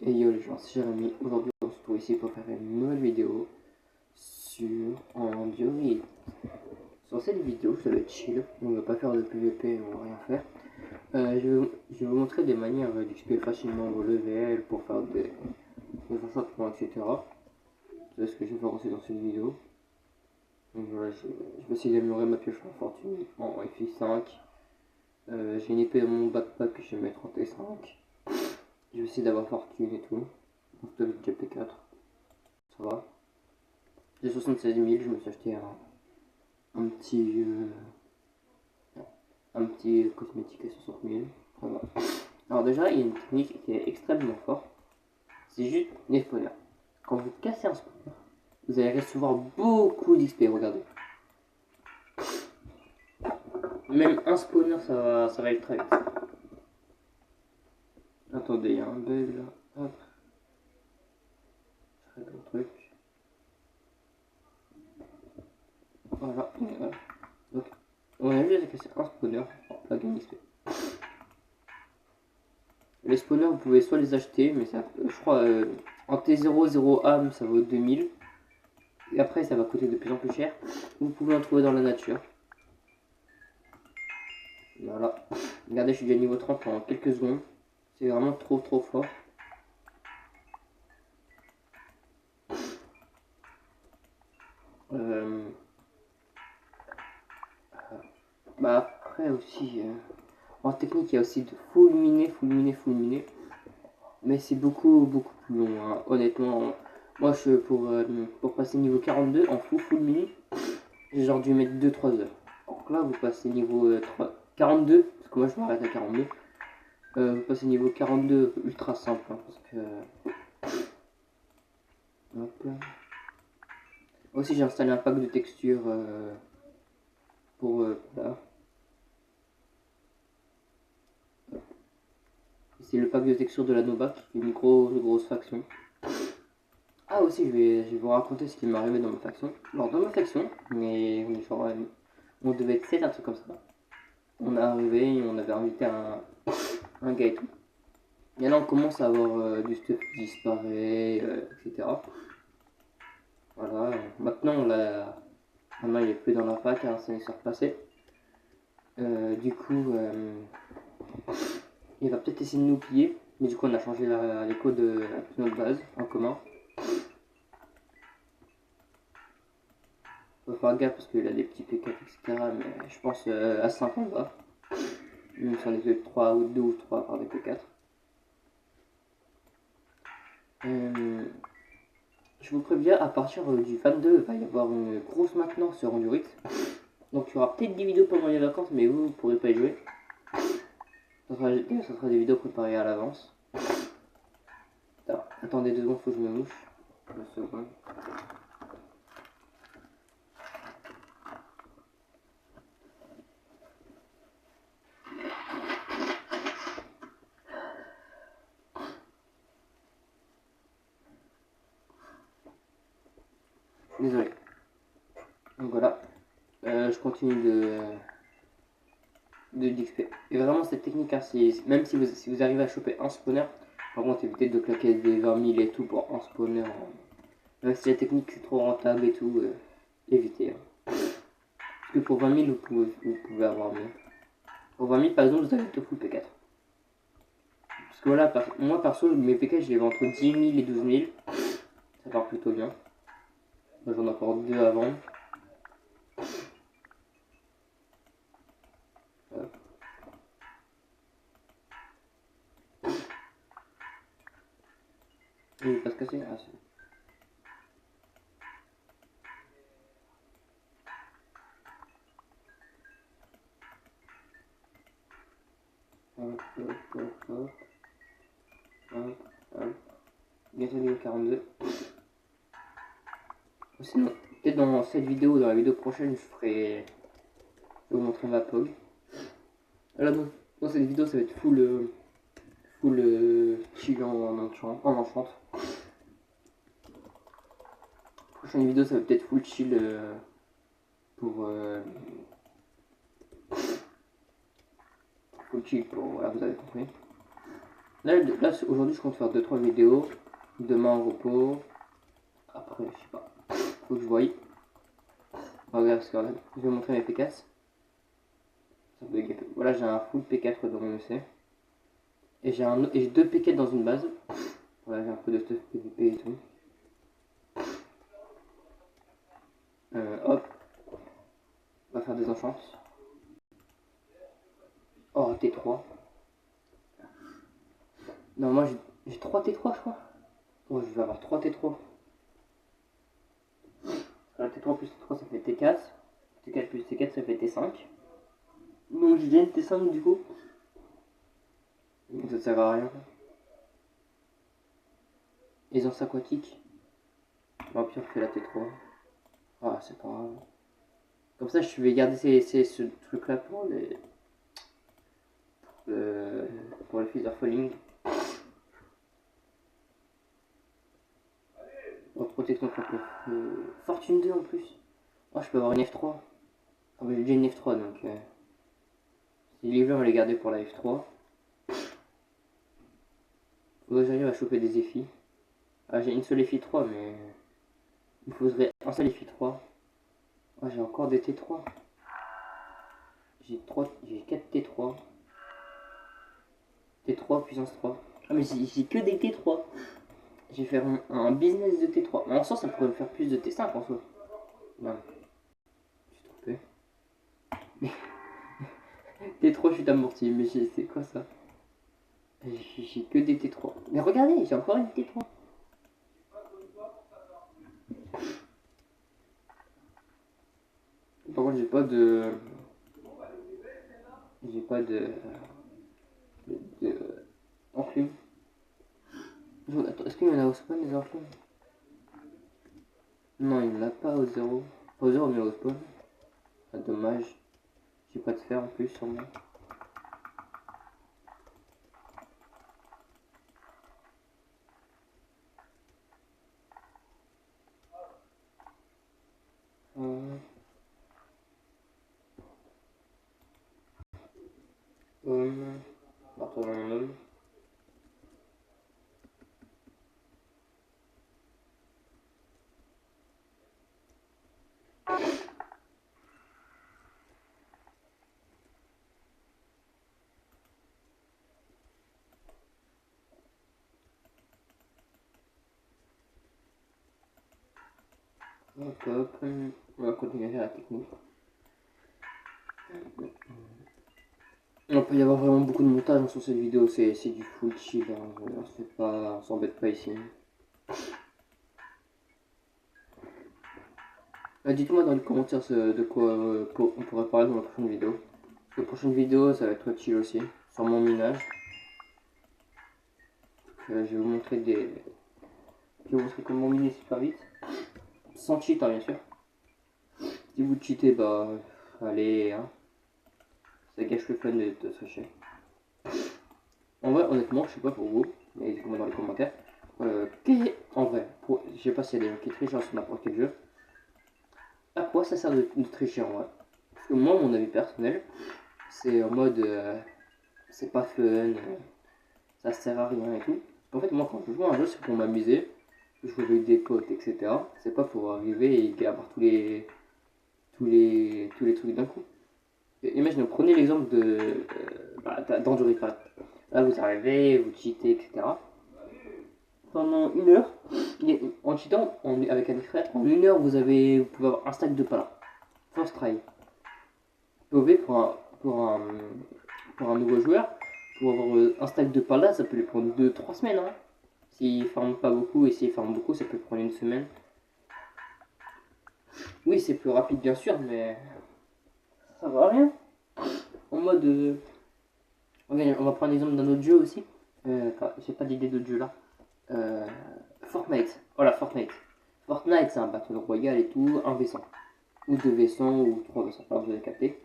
Et yo les gens, c'est Jérémy. Aujourd'hui on se trouve ici pour faire une nouvelle vidéo sur Android. Sur cette vidéo, ça va être chill. On va pas faire de PVP, on va rien faire. Je vais vous montrer des manières d'XP facilement vos levels pour faire des enchantements, etc. C'est ce que je vais faire aussi dans cette vidéo. Donc voilà, je vais essayer d'améliorer ma pioche en fortune en FI5. J'ai une épée dans mon backpack que je vais mettre en T5. Je vais essayer d'avoir fortune et tout. On se déjà P4. Ça va. J'ai 76 000, je me suis acheté un petit cosmétique à 60 000. Ça va. Alors déjà, il y a une technique qui est extrêmement forte. C'est juste les spawners. Quand vous cassez un spawner, vous allez recevoir beaucoup d'XP, regardez. Même un spawner, ça va être très vite. Attendez, il y a un bug là. Hop. Je règle le truc. Voilà. Donc, on a vu, j'ai cassé un spawner. Pas gagné XP. Les spawners, vous pouvez soit les acheter, mais ça, je crois, en T0, 0 âme, ça vaut 2000. Et après, ça va coûter de plus en plus cher. Vous pouvez en trouver dans la nature. Voilà. Regardez, je suis déjà niveau 30 en quelques secondes. C'est vraiment trop fort. Bah après aussi, en technique, il y a aussi de full miner. Mais c'est beaucoup plus long, hein. Honnêtement. Moi, pour passer niveau 42 en full mini, j'ai genre dû mettre 2-3 heures. Donc là, vous passez niveau 42, parce que moi je m'arrête à 42. Vous passez niveau 42 ultra simple, hein, parce que... Hop. Aussi, j'ai installé un pack de textures pour... là. C'est le pack de textures de la Nova, qui est une grosse faction. Ah aussi, je vais vous raconter ce qui m'est arrivé dans ma faction. Alors dans ma faction, mais genre, on devait être 7, un truc comme ça. On est arrivé et on avait invité un gars et tout. Et là on commence à avoir du stuff qui disparaît, etc. Voilà, maintenant il est plus dans la fac, hein, ça s'est repassé. Du coup, il va peut-être essayer de nous piller. Mais du coup on a changé les codes de notre base en commun. Faut faire gaffe parce qu'il a des petits P4, etc. Mais je pense à 5 on va. Même si on est que 3 ou 2 ou 3 par des P4. Je vous préviens, à partir du 22, il va y avoir une grosse maintenance sur Endurix. Donc il y aura peut-être des vidéos pendant les vacances, mais vous ne pourrez pas y jouer. Ça sera des vidéos préparées à l'avance. Attendez 2 secondes, faut que je me mouche. 2 secondes. Désolé. Donc voilà. Je continue d'XP. Et vraiment cette technique, hein, même si vous arrivez à choper un spawner, par contre évitez de claquer des 20 000 et tout pour un spawner. Même si la technique c'est trop rentable et tout, évitez. Hein. Parce que pour 20 000 vous pouvez avoir mieux. Pour 20 000 par exemple vous avez deux full P4. Parce que voilà, moi perso mes P4 je les vends entre 10 000 et 12 000. Ça part plutôt bien. Moi j'en ai encore 2 à vendre. Il va pas se casser. Ah, c'est... Hop. Bientôt niveau 42. Sinon, peut-être dans cette vidéo ou dans la vidéo prochaine, je vais vous montrer ma POG. Là, dans cette vidéo, ça va être full chill en enchant. Prochaine vidéo, ça va peut-être full chill full chill pour... Voilà, vous avez compris. Là aujourd'hui, je compte faire 2-3 vidéos. Demain en repos. Après, je sais pas. Faut que je voie. Regarde, parce que je vais montrer mes P4. Ça bug un peu. Voilà, j'ai un full P4 dans mon EC. Et j'ai 2 P4 dans une base. Voilà, j'ai un peu de stuff PVP et tout. Hop. On va faire des enchants. Oh, T3. Non, moi j'ai 3 T3, je crois. Oh, je vais avoir 3 T3. T3 plus T3, ça fait T4. T4 plus T4, ça fait T5. Donc j'ai déjà une T5 du coup. Ça sert à rien. Aisance aquatique. Bon, puis on fait la T3. Ah, c'est pas grave. Comme ça, je vais garder ce truc-là pour le Feather Falling. Pour protection contre Fortune 2 en plus. Oh, je peux avoir une F3. Ah, bah, j'ai déjà une F3 donc. Si les jeux, on va les garder pour la F3. Faudrait que j'arrive à choper des effis. Ah, j'ai une seule EFI 3, mais il faudrait un seul EFI 3. Ah, j'ai encore des T3. J'ai 4 T3. T3 puissance 3. Ah, mais j'ai que des T3. Je vais faire un business de T3. Mais en soi, ça pourrait me faire plus de T5 en soi. Non, je suis trompé. T3, je suis amorti, mais c'est quoi ça? J'ai que des T3. Mais regardez, j'ai encore une T3. Par contre, j'ai pas de. J'ai pas de. Enclume. Est-ce qu'il y en a au spawn des enclumes? Non, il n'y en a pas au 0. Pas au 0, mais au spawn. Ah, dommage. J'ai pas de fer en plus sur moi. On va retrouver mon homme. Hop, on va continuer à faire la technique. Il peut y avoir vraiment beaucoup de montage sur cette vidéo, c'est du full chill, hein. On s'embête pas ici. Dites-moi dans les commentaires de quoi on pourrait parler dans la prochaine vidéo. La prochaine vidéo, ça va être chill aussi, sur mon minage. Je vais vous montrer comment miner super vite. Sans cheat, hein, bien sûr. Si vous cheatez, bah, allez, hein. Ça gâche le fun de tricher. En vrai, honnêtement, je sais pas pour vous, mais dites-moi dans les commentaires. En vrai, je sais pas s'il y a des gens qui trichent sur n'importe quel jeu. À quoi ça sert de tricher en vrai? Parce que moi, mon avis personnel, c'est en mode c'est pas fun, ça sert à rien et tout. En fait, moi, quand je joue à un jeu, c'est pour m'amuser, jouer avec des potes, etc. C'est pas pour arriver et avoir tous les trucs d'un coup. Imaginez, prenez l'exemple d'Android. Là, vous arrivez, vous cheatez, etc. Pendant une heure, en cheatant avec un frère, en une heure, vous pouvez avoir un stack de palas. First try. Vous pouvez, pour un nouveau joueur, pour avoir un stack de palas, ça peut lui prendre 2-3 semaines. Hein. S'il ne farme pas beaucoup, et s'il farme beaucoup, ça peut prendre une semaine. Oui, c'est plus rapide, bien sûr, mais ça va rien. En mode. On va prendre l'exemple d'un autre jeu aussi. J'ai pas d'idée d'autre jeu là. Fortnite. Voilà, Fortnite. Fortnite, c'est un battle royal et tout, un vaisseau. Ou 2 vaisseaux, ou 3 vaisseaux. Alors vous avez capté.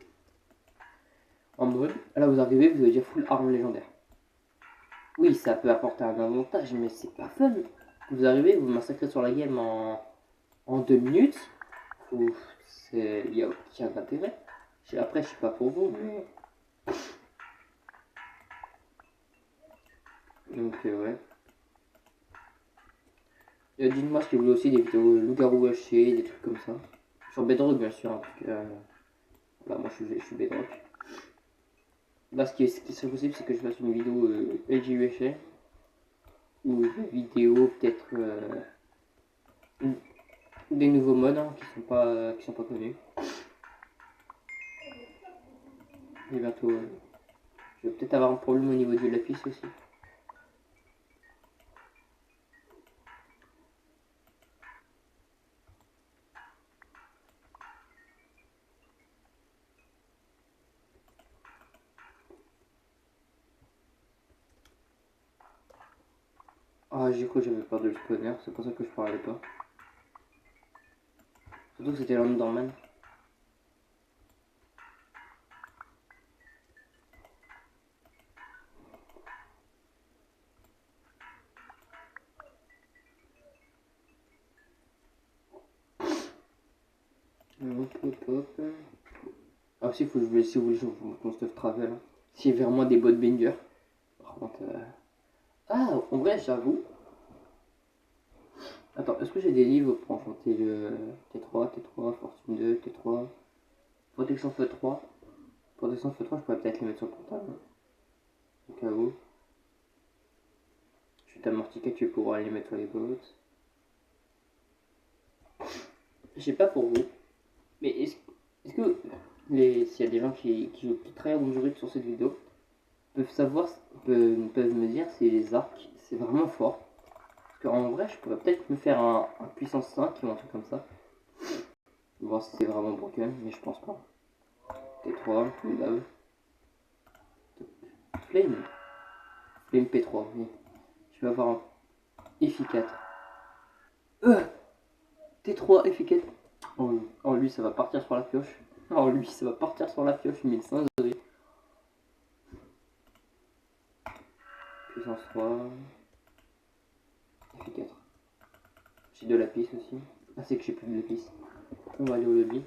En mode, là vous arrivez, vous avez déjà full arme légendaire. Oui, ça peut apporter un avantage, mais c'est pas fun. Vous arrivez, vous massacrez sur la game en 2 minutes. Il n'y a aucun intérêt. Après, je sais pas pour vous, mais Donc ouais. Dites-moi si vous voulez aussi des vidéos loup-garou haché, des trucs comme ça. Sur Bedrock bien sûr, parce que voilà, moi je suis Bedrock. Là ce qui serait possible c'est que je fasse une vidéo LGUHA ou une vidéo peut-être des nouveaux modes hein, qui sont pas connus. Et bientôt je vais peut-être avoir un problème au niveau du lapis aussi. Ah j'ai cru que j'avais peur de le spawner, c'est pour ça que je parlais pas. Surtout que c'était l'Enderman. Hop hop hop. Ah aussi faut que je vais si vous voulez mon stuff travel. Hein. Si vraiment des bots banger. Par contre ah en vrai j'avoue. Attends, est-ce que j'ai des livres pour enchanter le T3, Fortune 2, T3, Protection Feu 3. Protection Feu 3 je pourrais peut-être les mettre sur le portable. Hein, au cas où. Chute amortique, tu pourras les mettre sur les bots. Je sais pas pour vous. Mais est-ce que s'il y a des gens qui jouent très Wonjurit sur cette vidéo, peuvent me dire si les arcs c'est vraiment fort. Parce qu'en vrai, je pourrais peut-être me faire un puissance 5 ou un truc comme ça. Voir si c'est vraiment broken, mais je pense pas. T3, lave. Flame. Flame P3, oui. Je vais avoir un F4. T3 F4. Oh, lui, ça va partir sur la pioche. Oh, lui, ça va partir sur la pioche, 1500 de puissance 3. F4. J'ai de la piste aussi. Ah, c'est que j'ai plus de lapis. On va aller au lobby.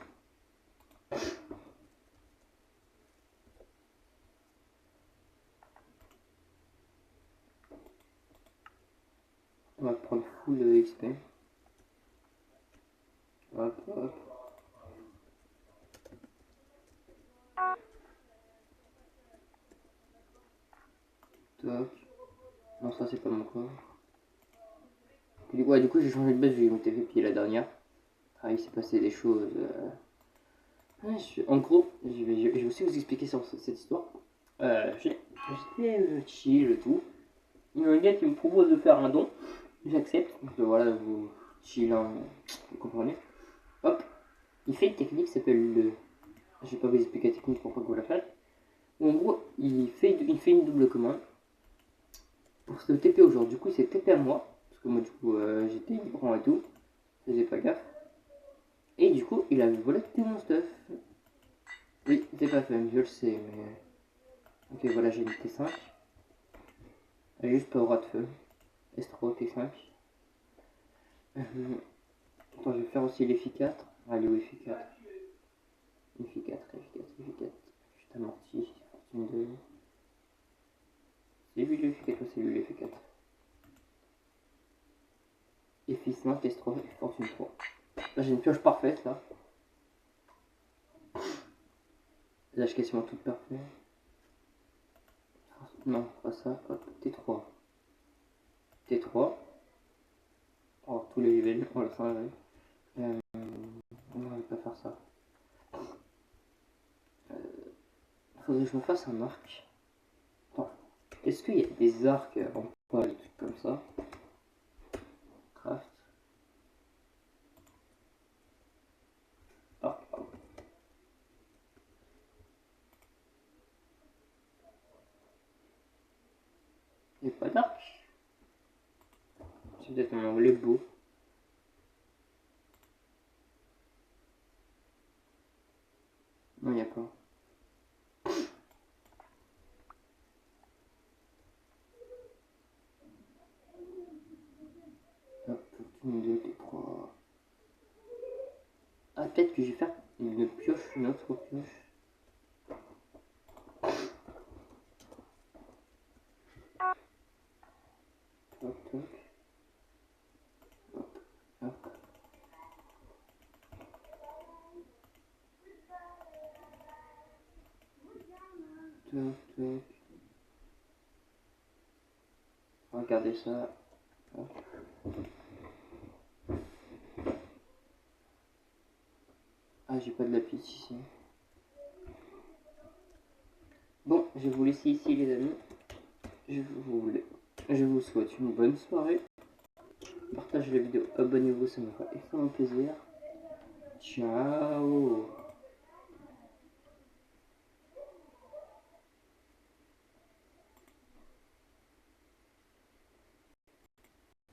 On va prendre full XP. Hop, hop. Toc. Non, ça c'est pas mon corps. Ouais, du coup j'ai changé de base, j'ai monté les pieds la dernière. Ah, il s'est passé des choses. En gros, je vais aussi vous expliquer sur cette histoire. J'étais chill et tout. Il y a un gars qui me propose de faire un don. J'accepte. Donc voilà, vous chill, hein, vous comprenez. Hop, il fait une technique qui s'appelle le. Je vais pas vous expliquer la technique pourquoi vous la faites. En gros, il fait une double commande pour se TP au genre. Du coup, il s'est TP à moi. Parce que moi, du coup, j'étais libre et tout. Je faisais pas gaffe. Et du coup, il avait volé tout mon stuff. Oui, c'est pas fun, je le sais, mais. Ok, voilà, j'ai une T5. Elle est juste pas au ras de feu. S3, T5. Attends, je vais faire aussi l'F4. Allez, oui, F4. F4, F4. Juste amorti. Fortune 2. C'est lui le F4 ou c'est lui le F4 F5, S3, Fortune 3. Là, j'ai une pioche parfaite, là. Là, j'ai quasiment tout parfait. Non, pas ça. Hop, T3. T3. Oh, tous les levels. Oh, là, ça va. On va pas faire ça. Faudrait que je me fasse un arc. Attends. Est-ce qu'il y a des arcs en poil, des trucs comme ça? Craft. Arc, pardon. Il n'y a pas d'arc. C'est peut-être un anglais beau. Non, il n'y a pas. Hop, une, deux, trois. Ah, peut-être que je vais faire une pioche, une autre pioche. Toc, toc. Hop, hop. Toc, toc. Regardez ça. Hop. Ah, j'ai pas de lapis ici. Bon, je vais vous laisser ici les amis. Je vous souhaite une bonne soirée. Partagez la vidéo, abonnez-vous, ça me fera extrêmement plaisir. Ciao.